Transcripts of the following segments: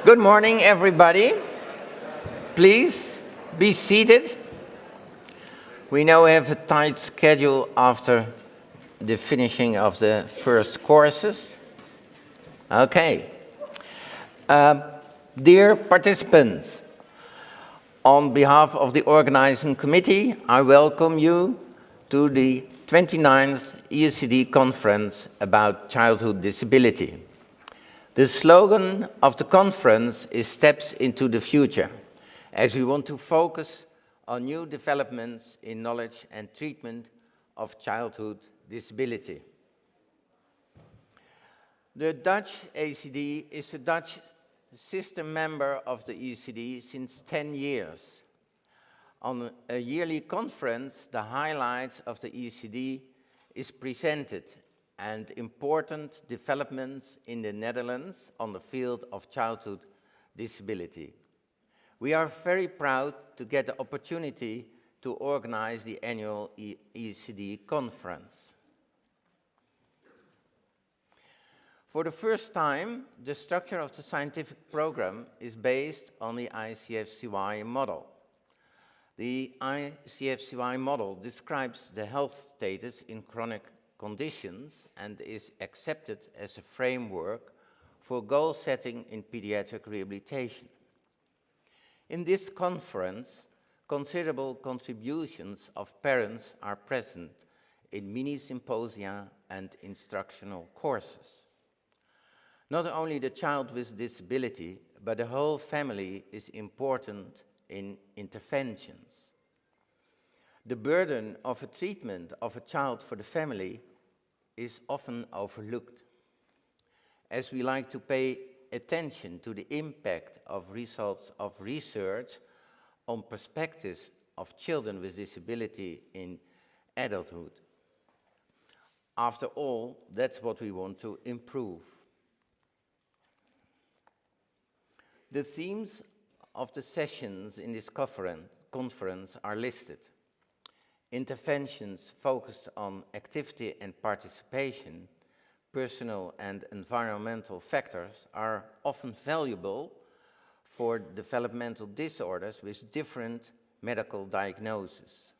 Good morning, everybody. Please be seated. We now have a tight schedule after the finishing of the first courses. Okay. Dear participants, on behalf of the organizing committee, I welcome you to the 29th EACD conference about childhood disability. The slogan of the conference is Steps into the Future, as we want to focus on new developments in knowledge and treatment of childhood disability. The Dutch EACD is a Dutch system member of the EACD since 10 years. On a yearly conference, the highlights of the EACD is presented and important developments in the Netherlands on the field of childhood disability. We are very proud to get the opportunity to organize the annual EACD conference. For the first time, the structure of the scientific program is based on the ICFCY model. The ICFCY model describes the health status in chronic conditions and is accepted as a framework for goal setting in pediatric rehabilitation. In this conference, considerable contributions of parents are present in mini-symposia and instructional courses. Not only the child with disability, but the whole family is important in interventions. The burden of a treatment of a child for the family is often overlooked, as we like to pay attention to the impact of results of research on perspectives of children with disability in adulthood. After all, that's what we want to improve. The themes of the sessions in this conference are listed. Interventions focused on activity and participation, personal and environmental factors are often valuable for developmental disorders with different medical diagnoses.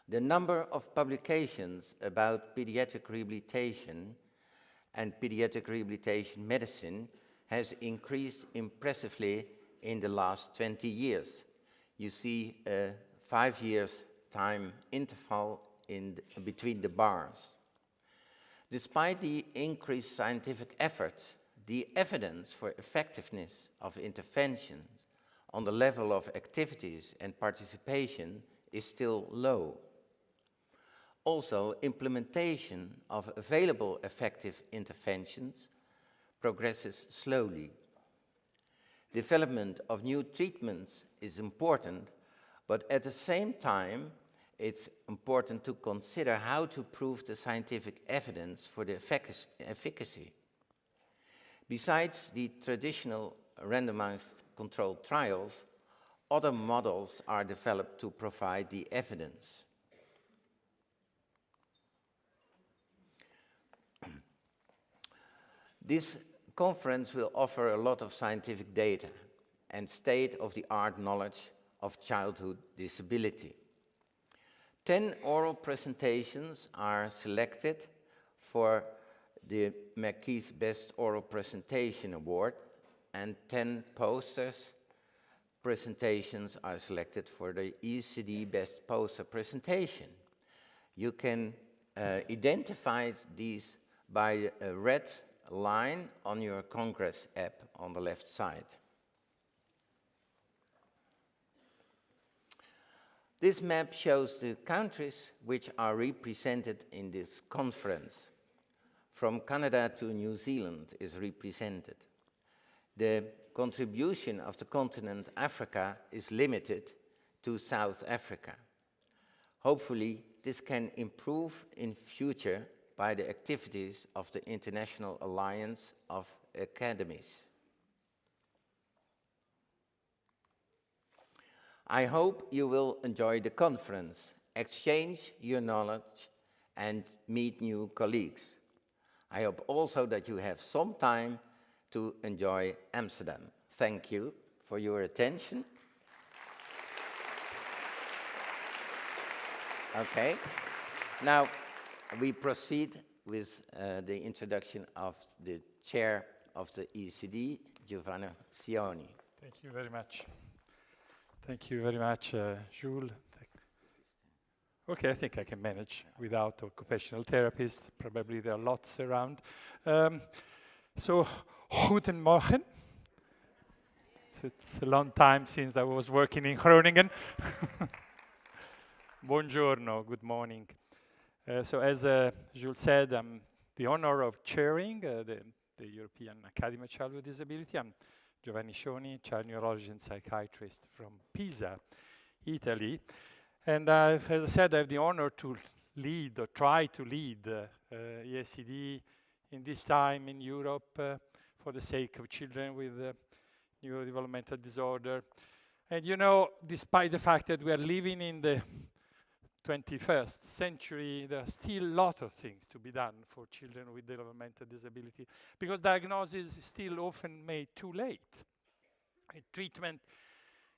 The number of publications about pediatric rehabilitation and pediatric rehabilitation medicine has increased impressively in the last 20 years. You see a 5 years time interval between the bars. Despite the increased scientific efforts, the evidence for effectiveness of interventions on the level of activities and participation is still low. Also, implementation of available effective interventions progresses slowly. Development of new treatments is important, but at the same time, it's important to consider how to prove the scientific evidence for the efficacy. Besides the traditional randomized controlled trials, other models are developed to provide the evidence. This conference will offer a lot of scientific data and state-of-the-art knowledge of childhood disability. 10 oral presentations are selected for the Mackey's Best Oral Presentation Award, and 10 presentations are selected for the EACD Best Poster Presentation. You can identify these by a red line on your Congress app on the left side. This map shows the countries which are represented in this conference. From Canada to New Zealand is represented. The contribution of the continent Africa is limited to South Africa. Hopefully, this can improve in future by the activities of the International Alliance of Academies. I hope you will enjoy the conference, exchange your knowledge, and meet new colleagues. I hope also that you have some time to enjoy Amsterdam. Thank you for your attention. Okay, now we proceed with the introduction of the chair of the EACD, Giovanni Sioni. Thank you very much. Thank you very much, Jules. Okay, I think I can manage without occupational therapist. Probably there are lots around. So, guten Morgen. It's a long time since I was working in Groningen. Buongiorno, good morning. So as Jules said, I'm the honor of chairing the European Academy of Child with Disability. I'm Giovanni Sioni, child neurologist and psychiatrist from Pisa, Italy. And as I said, I have the honor to lead or try to lead EACD in this time in Europe for the sake of children with neurodevelopmental disorder. And you know, despite the fact that we are living in the 21st century, there are still a lot of things to be done for children with developmental disability, because diagnosis is still often made too late. And treatment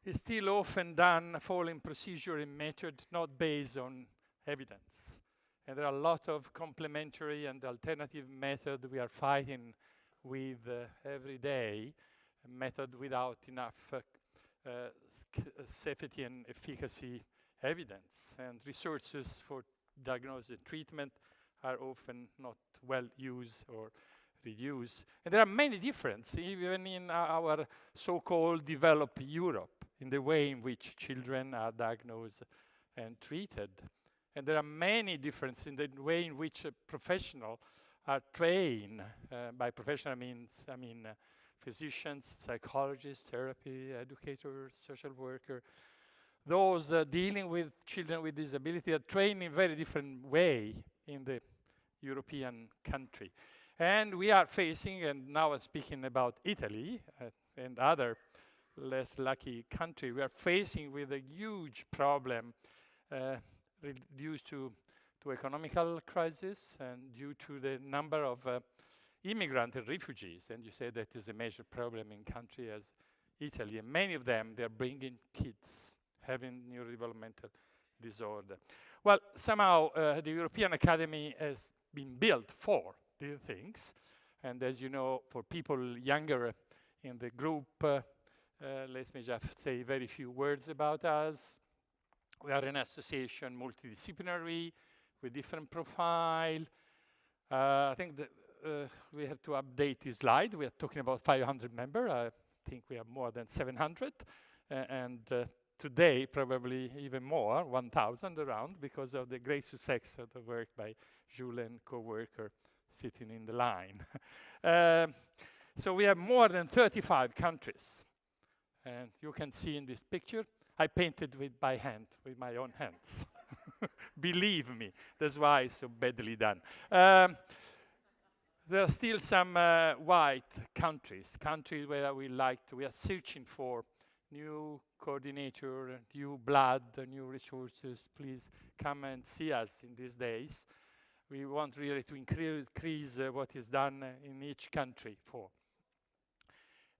is still often done following procedure and method not based on evidence. And there are a lot of complementary and alternative methods we are fighting with every day, a method without enough safety and efficacy evidence, and resources for diagnosis and treatment are often not well used or reduced. And there are many differences, even in our so-called developed Europe, in the way in which children are diagnosed and treated. And there are many differences in the way in which professionals are trained. By professional I mean physicians, psychologists, therapy, educators, social workers. Those dealing with children with disability are trained in a very different way in the European country. And we are facing, and now I'm speaking about Italy and other less lucky countries, we are facing with a huge problem due to economical crisis and due to the number of immigrants and refugees. And you say that is a major problem in countries as Italy. And many of them, they're bringing kids having neurodevelopmental disorder. Well, somehow the European Academy has been built for these things. And as you know, for people younger in the group, let me just say very few words about us. We are an association, multidisciplinary, with different profile. I think that we have to update this slide. We are talking about 500 members. I think we have more than 700. And today, probably even more, 1,000 around, because of the great success of the work by Jules and co-worker sitting in the line. So we have more than 35 countries. And you can see in this picture, I painted by hand, with my own hands. Believe me, that's why it's so badly done. There are still some white countries where we are searching for new coordinator, new blood, new resources. Please come and see us in these days. We want really to increase what is done in each country for.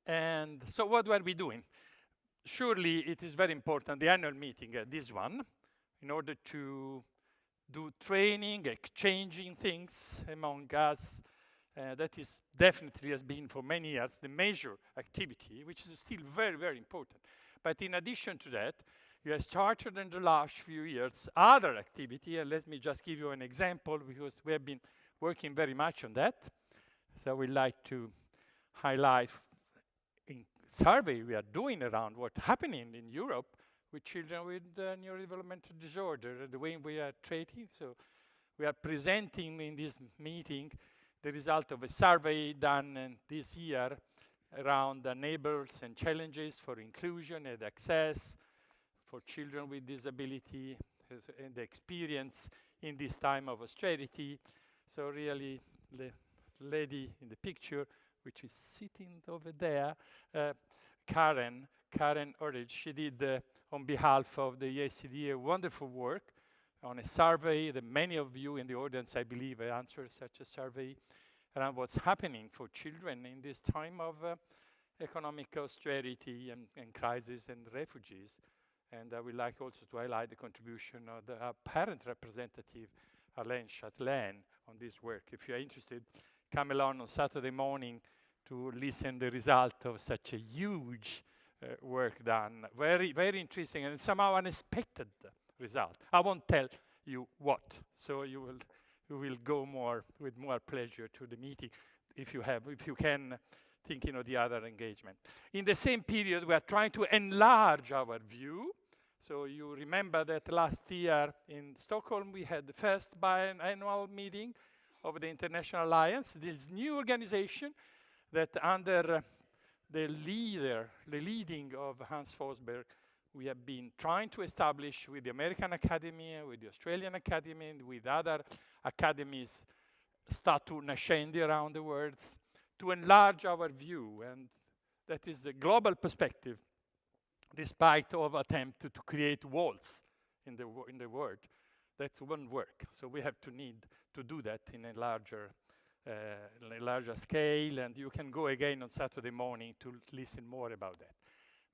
And so what are we doing? Surely it is very important, the annual meeting, this one, in order to do training, exchanging things among us. That is definitely has been for many years the major activity, which is still very, very important. But in addition to that, you have started in the last few years other activity, and let me just give you an example, because we have been working very much on that. So we'd like to highlight in survey we are doing around what's happening in Europe with children with neurodevelopmental disorder, and the way we are treating. So we are presenting in this meeting the result of a survey done this year around enablers and challenges for inclusion and access for children with disability and the experience in this time of austerity. So really, the lady in the picture, which is sitting over there, Karen Orridge, she did on behalf of the EACD a wonderful work on a survey that many of you in the audience, I believe, answered such a survey. around what's happening for children in this time of economic austerity and crisis and refugees. And I would like also to highlight the contribution of the parent representative, Alain Chatelain, on this work. If you're interested, come along on Saturday morning to listen the result of such a huge work done. Very, very interesting and somehow unexpected result. I won't tell you what, so you will go with more pleasure to the meeting if you can, thinking of the other engagement. In the same period, we are trying to enlarge our view. So you remember that last year in Stockholm, we had the first biannual meeting of the International Alliance, this new organization that under the leading of Hans Forsberg, we have been trying to establish with the American Academy, with the Australian Academy, and with other academies, statu nascendi around the world, to enlarge our view, and that is the global perspective, despite of attempt to create walls in the world. That won't work. So we have to need to do that in a larger scale, and you can go again on Saturday morning to listen more about that.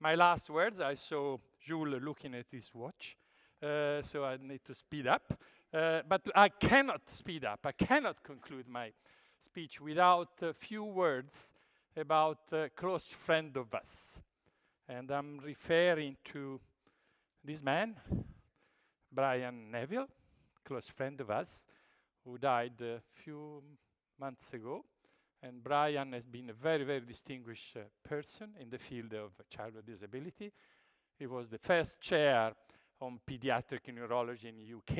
My last words, I saw Jules looking at his watch, so I need to speed up. But I cannot speed up. I cannot conclude my speech without a few words about a close friend of us. And I'm referring to this man, Brian Neville, close friend of us, who died a few months ago. And Brian has been a very, very distinguished person in the field of childhood disability. He was the first chair on pediatric neurology in the UK.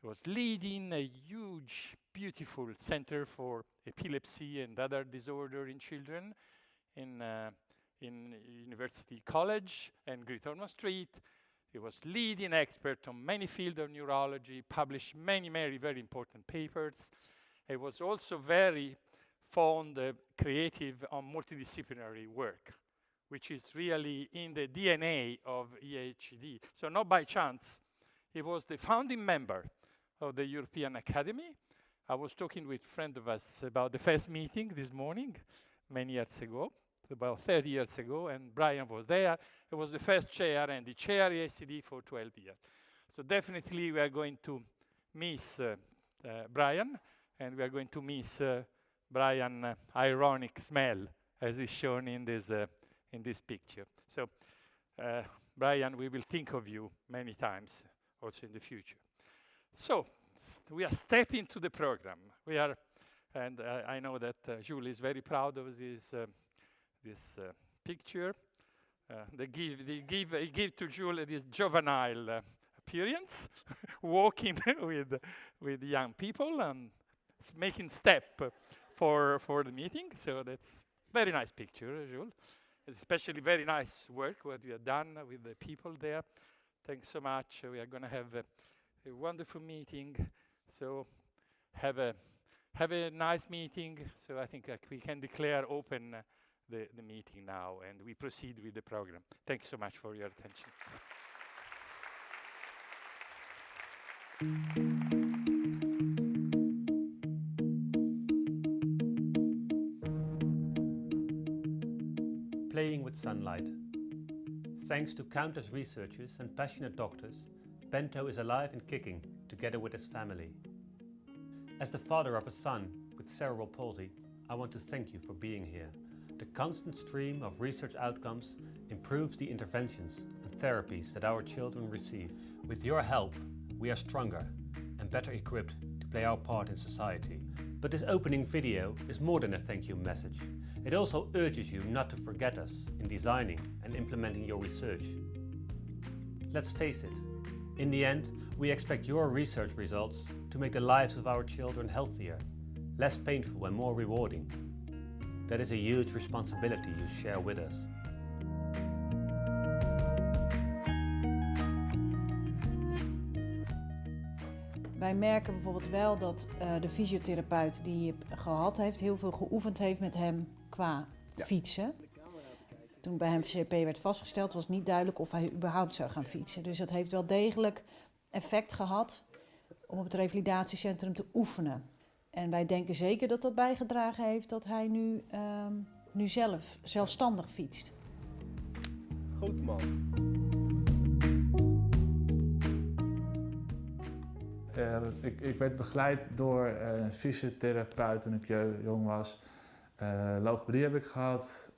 He was leading a huge, beautiful center for epilepsy and other disorder in children in University College and Great Ormond Street. He was leading expert on many fields of neurology, published many, many very important papers. He was also very fond, creative on multidisciplinary work, which is really in the DNA of EACD. So not by chance, he was the founding member of the European Academy. I was talking with a friend of us about the first meeting this morning, many years ago, about 30 years ago, and Brian was there. He was the first chair and the chair EACD for 12 years. So definitely we are going to miss Brian, and we are going to miss Brian's ironic smell, as is shown in this picture. So, Brian, we will think of you many times also in the future. So, we are stepping to the program. We are, and I know that Jules is very proud of this picture. They give to Jules this juvenile appearance, walking with young people and making step for the meeting. So that's very nice picture, Jules. Especially very nice work what you have done with the people there. Thanks so much. We are going to have a wonderful meeting. So have a nice meeting. So I think we can declare open the meeting now, and we proceed with the program. Thanks so much for your attention. Playing with sunlight. Thanks to countless researchers and passionate doctors, Bento is alive and kicking together with his family. As the father of a son with cerebral palsy, I want to thank you for being here. The constant stream of research outcomes improves the interventions and therapies that our children receive. With your help, we are stronger and better equipped to play our part in society. But this opening video is more than a thank you message. It also urges you not to forget us in designing and implementing your research. Let's face it, in the end, we expect your research results to make the lives of our children healthier, less painful and more rewarding. That is a huge responsibility you share with us. Wij merken bijvoorbeeld wel dat de fysiotherapeut die je gehad heeft, heel veel geoefend heeft met hem qua fietsen. Toen bij hem CP werd vastgesteld, was niet duidelijk of hij überhaupt zou gaan fietsen. Dus dat heeft wel degelijk effect gehad om op het revalidatiecentrum te oefenen. En wij denken zeker dat dat bijgedragen heeft dat hij nu zelfstandig fietst. Goed man. Ik werd begeleid door een fysiotherapeut toen ik jong was. Logopedie heb ik gehad,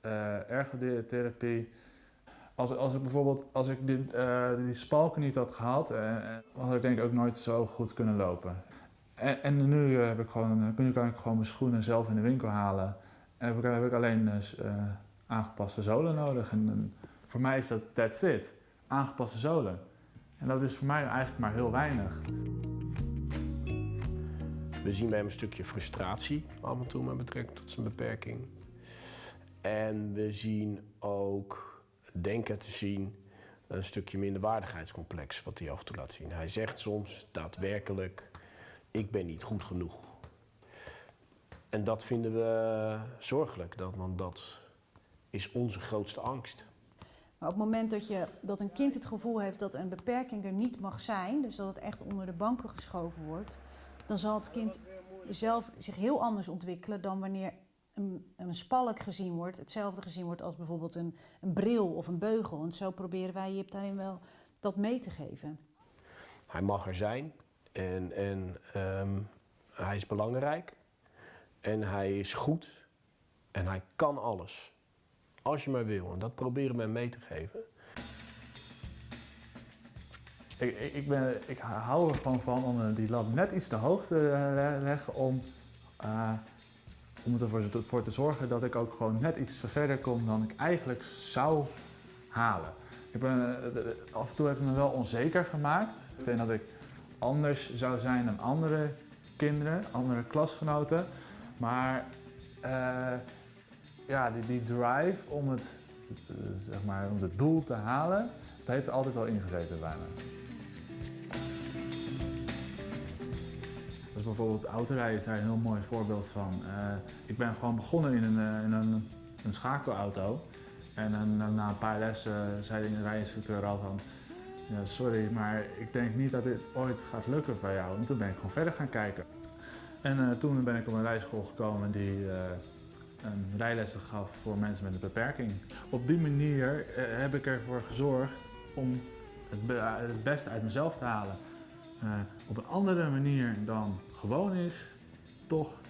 ergotherapie. Als ik die spalken niet had gehad, had ik denk ik ook nooit zo goed kunnen lopen. En nu kan ik gewoon mijn schoenen zelf in de winkel halen. En heb ik alleen aangepaste zolen nodig. En voor mij is that's it. Aangepaste zolen. En dat is voor mij eigenlijk maar heel weinig. We zien bij hem een stukje frustratie af en toe met betrekking tot zijn beperking. En we zien ook, denken te zien, een stukje minderwaardigheidscomplex wat hij af en toe laat zien. Hij zegt soms daadwerkelijk, ik ben niet goed genoeg. En dat vinden we zorgelijk, want dat is onze grootste angst. Maar op het moment dat een kind het gevoel heeft dat een beperking er niet mag zijn, dus dat het echt onder de banken geschoven wordt, dan zal het kind zelf zich heel anders ontwikkelen dan wanneer een spalk gezien wordt, hetzelfde gezien wordt als bijvoorbeeld een bril of een beugel. En zo proberen wij Jip daarin wel dat mee te geven. Hij mag er zijn en hij is belangrijk en hij is goed en hij kan alles. Als je maar wil, en dat proberen we hem mee te geven. Ik hou er gewoon van om die lat net iets te hoog te leggen om ervoor te zorgen dat ik ook gewoon net iets verder kom dan ik eigenlijk zou halen. Af en toe heeft het me wel onzeker gemaakt. Ik denk dat ik anders zou zijn dan andere kinderen, andere klasgenoten. Maar die drive om het doel te halen, dat heeft er altijd wel ingezeten bij me. Dus bijvoorbeeld autorijden is daar een heel mooi voorbeeld van. Ik ben gewoon begonnen in een schakelauto. En na een paar lessen zei de rijinstructeur al van, ja, sorry, maar ik denk niet dat dit ooit gaat lukken bij jou. En toen ben ik gewoon verder gaan kijken. En toen ben ik op een rijschool gekomen die een rijlessen gaf voor mensen met een beperking. Op die manier heb ik ervoor gezorgd om het beste uit mezelf te halen. Op een andere manier dan gewoon is, toch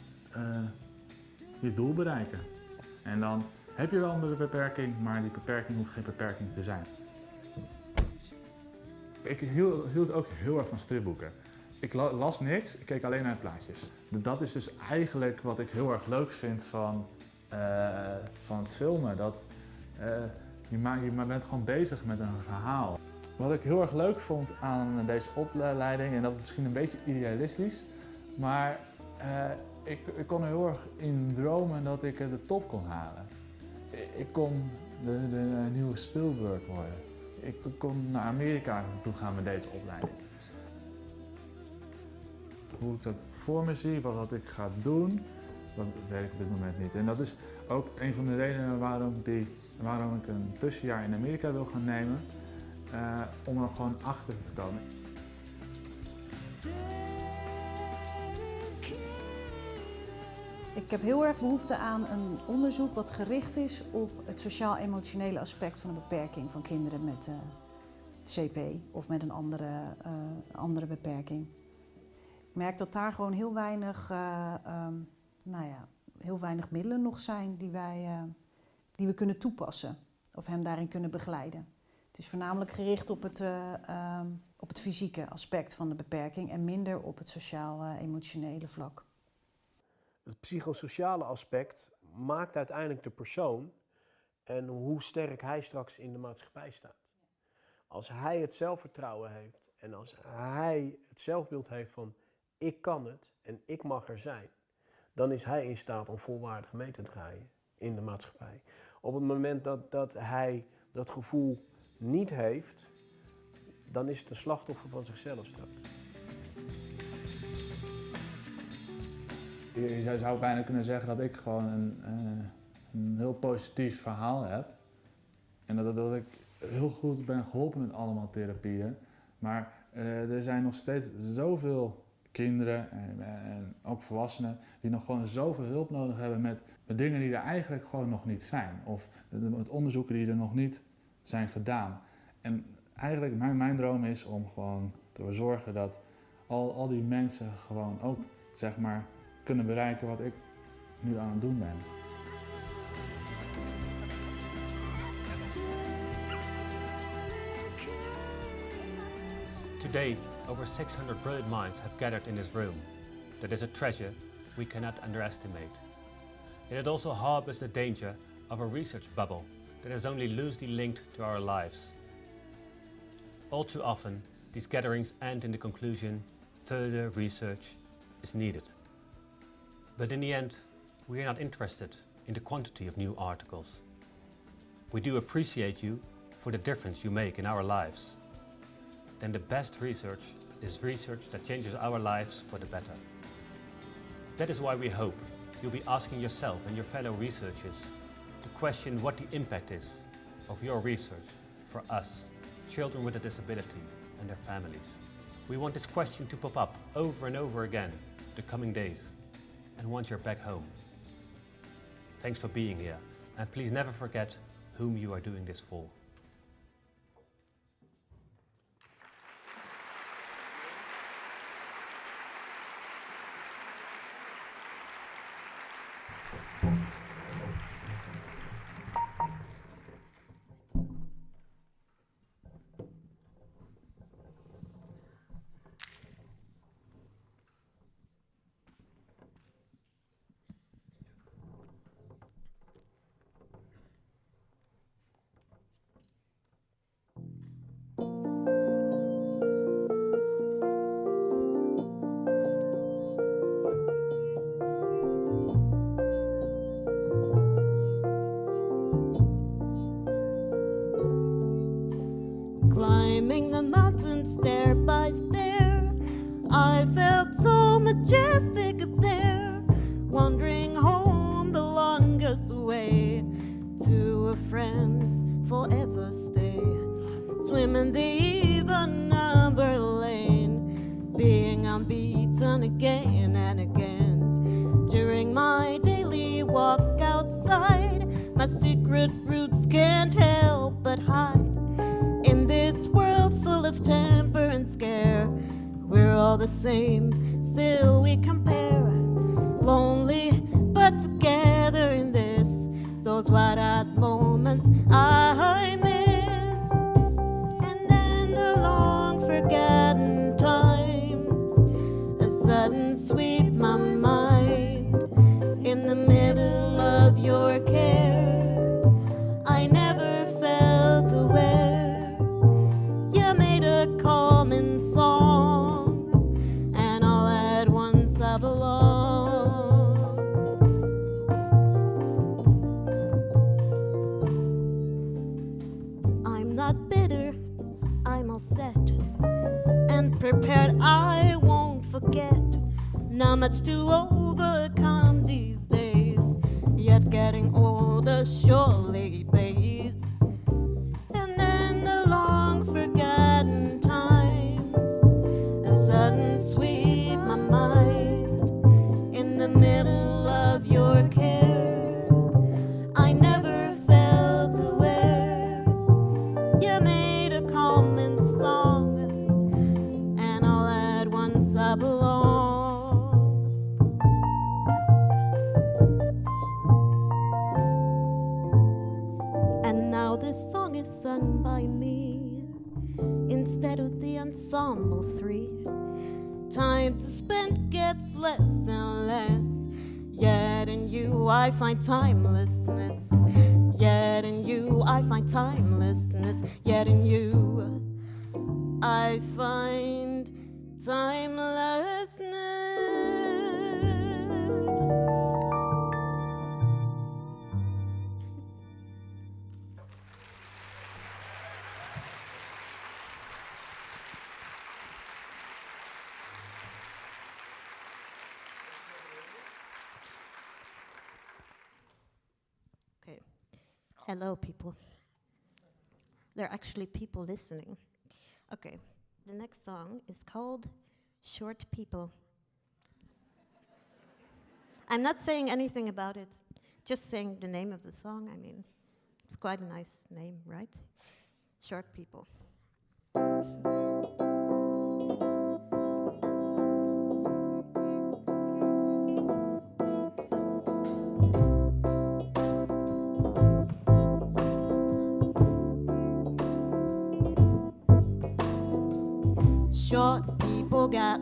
je doel bereiken. En dan heb je wel een beperking, maar die beperking hoeft geen beperking te zijn. Ik hield ook heel erg van stripboeken. Ik las niks, ik keek alleen naar plaatjes. Dat is dus eigenlijk wat ik heel erg leuk vind van het filmen. Je bent gewoon bezig met een verhaal. Wat ik heel erg leuk vond aan deze opleiding, en dat is misschien een beetje idealistisch, maar ik kon er heel erg in dromen dat ik de top kon halen. Ik kon de nieuwe Spielberg worden. Ik kon naar Amerika toe gaan met deze opleiding. Hoe ik dat voor me zie, wat ik ga doen, dat weet ik op dit moment niet. En dat is ook een van de redenen waarom ik een tussenjaar in Amerika wil gaan nemen. Om er gewoon achter te komen. Ik heb heel erg behoefte aan een onderzoek wat gericht is op het sociaal-emotionele aspect van een beperking van kinderen met CP of met een andere beperking. Ik merk dat daar gewoon heel weinig middelen nog zijn die we kunnen toepassen of hem daarin kunnen begeleiden. Het is voornamelijk gericht op het fysieke aspect van de beperking en minder op het sociaal-emotionele vlak. Het psychosociale aspect maakt uiteindelijk de persoon en hoe sterk hij straks in de maatschappij staat. Als hij het zelfvertrouwen heeft en als hij het zelfbeeld heeft van ik kan het en ik mag er zijn, dan is hij in staat om volwaardig mee te draaien in de maatschappij. Op het moment dat hij dat gevoel niet heeft, dan is het een slachtoffer van zichzelf straks. Je zou bijna kunnen zeggen dat ik gewoon een heel positief verhaal heb. En dat ik heel goed ben geholpen met allemaal therapieën. Maar er zijn nog steeds zoveel kinderen en ook volwassenen die nog gewoon zoveel hulp nodig hebben met dingen die er eigenlijk gewoon nog niet zijn. Of met onderzoeken die er nog niet zijn gedaan. En eigenlijk mijn droom is om gewoon te zorgen dat al die mensen gewoon ook zeg maar kunnen bereiken wat ik nu aan het doen ben. Today, over 600 brilliant minds have gathered in this room. That is a treasure we cannot underestimate. Yet it also harbors the danger of a research bubble that is only loosely linked to our lives. All too often, these gatherings end in the conclusion, further research is needed. But in the end, we are not interested in the quantity of new articles. We do appreciate you for the difference you make in our lives. Then the best research is research that changes our lives for the better. That is why we hope you'll be asking yourself and your fellow researchers to question what the impact is of your research for us, children with a disability and their families. We want this question to pop up over and over again the coming days and once you're back home. Thanks for being here, and please never forget whom you are doing this for. Climbing the mountain stair by stair, I felt so majestic up there, wandering home the longest way to a friend's forever stay, swimming the even number lane, being unbeaten again and again. During my daily walk outside, my secret roots can't help but hide. In this world full of temper and scare, we're all the same, still we compare. Lonely, but together in this, those wide-eyed moments I miss. And then the long forgotten times, a sudden sweep my mind. In the middle of your care, I never felt aware. You made a calming song, and all at once I belong. I'm not bitter, I'm all set and prepared. I won't forget. Not much to overcome these days, yet getting older surely pays. And then the long forgotten times, a sudden sweep my mind. In the middle of your care, I never felt aware. You made a calming song, and all at once I belong. And now this song is sung by me instead of the ensemble three. Time to spend gets less and less, yet in you I find timelessness. Yet in you I find timelessness. Yet in you I find timelessness. Okay. Hello, people. There are actually people listening. Okay. The next song is called Short people. I'm not saying anything about it, just saying the name of the song. I mean, it's quite a nice name, right? Short people. Short people got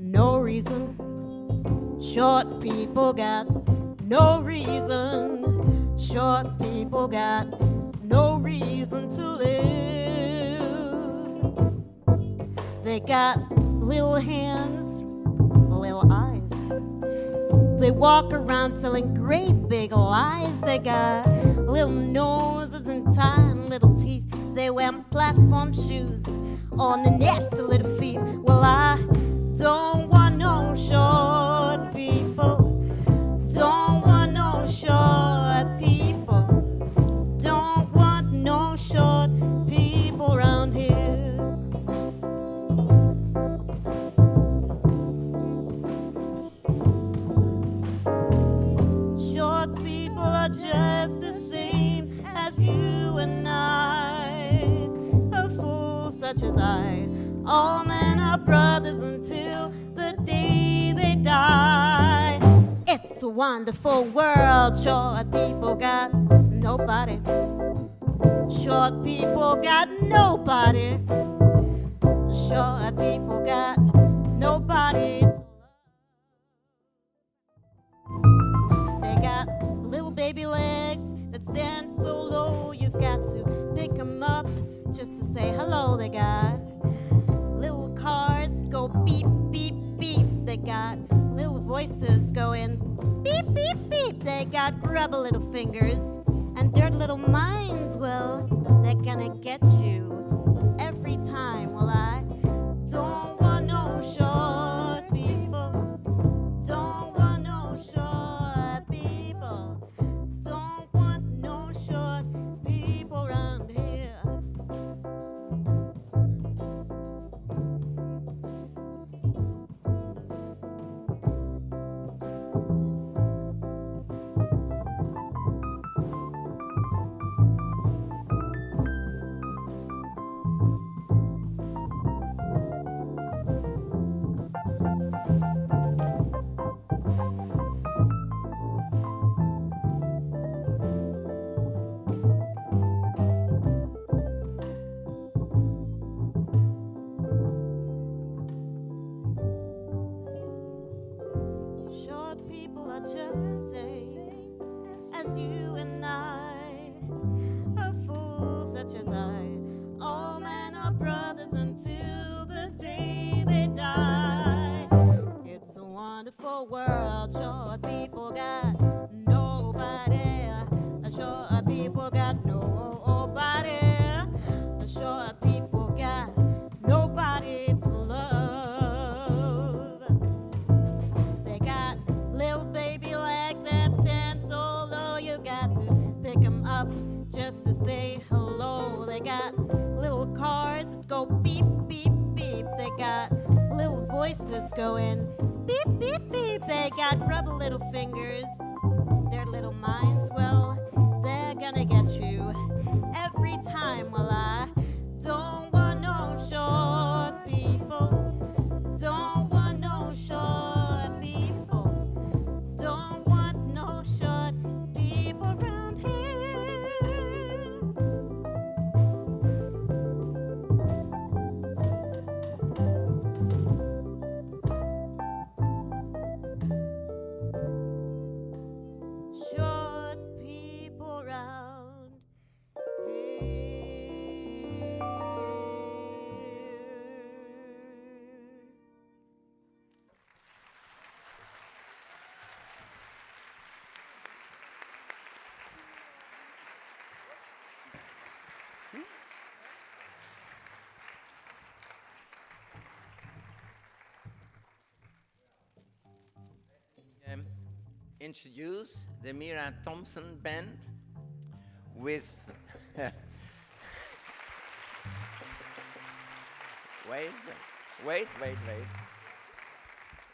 no reason. Short people got no reason. Short people got no reason to live. They got little hands, little eyes. They walk around telling great big lies. They got little noses and tiny little teeth. They wear platform shoes on the nasty little feet. Well, I don't want no short people. Don't want no short people. Don't want no short people around here. Short people are just the same as you and I. A fool such as I. All men are brothers until the day they die. It's a wonderful world. Short people got nobody. Short people got nobody. Short people got nobody to love. They got little baby legs that stand so low. You've got to pick them up just to say hello. They got little cars go beep, beep, beep. They got little voices going beep, beep, beep. They got grubby little fingers and dirt little minds. Well, they're gonna get you every time. Well, I don't want no short people. Don't want no short people. Don't want no short people around here. Short people are just the same as you and I. A fool such as I. All men are brothers until the day they die. It's a wonderful world. Short people got nobody. Short people got nobody. Short people got nobody to love. They got little baby legs that stand so low. You got to pick them up just to say hello. They got little cars that go beep, beep, beep. They got little voices going beep, beep, beep. They got rubber little fingers. Their little minds, well, they're gonna get you every time. Well, I don't want no short people. Don't want no short people. Don't want no short people around here. Short people around here. Introduce the Mira Thompson Band with wait.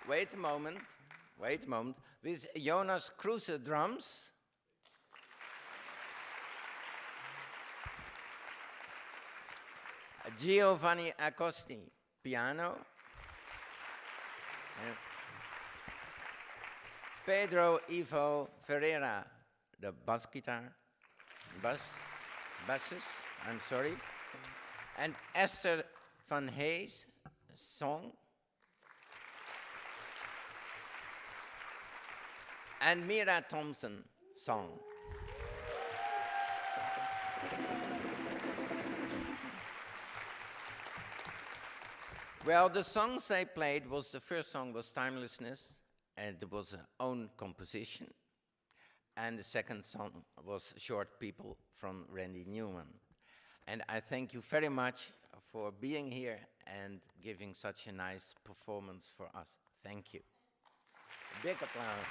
Wait a moment. Wait a moment. With Jonas Kruse drums. Giovanni Acosti piano. And Pedro Ivo Ferreira, the bass guitar, basses, I'm sorry. And Esther van Hees, song. And Mira Thompson, song. Well, the songs I played was, the first song was Timelessness, and it was an own composition. And the second song was Short People from Randy Newman. And I thank you very much for being here and giving such a nice performance for us. Thank you. Big applause.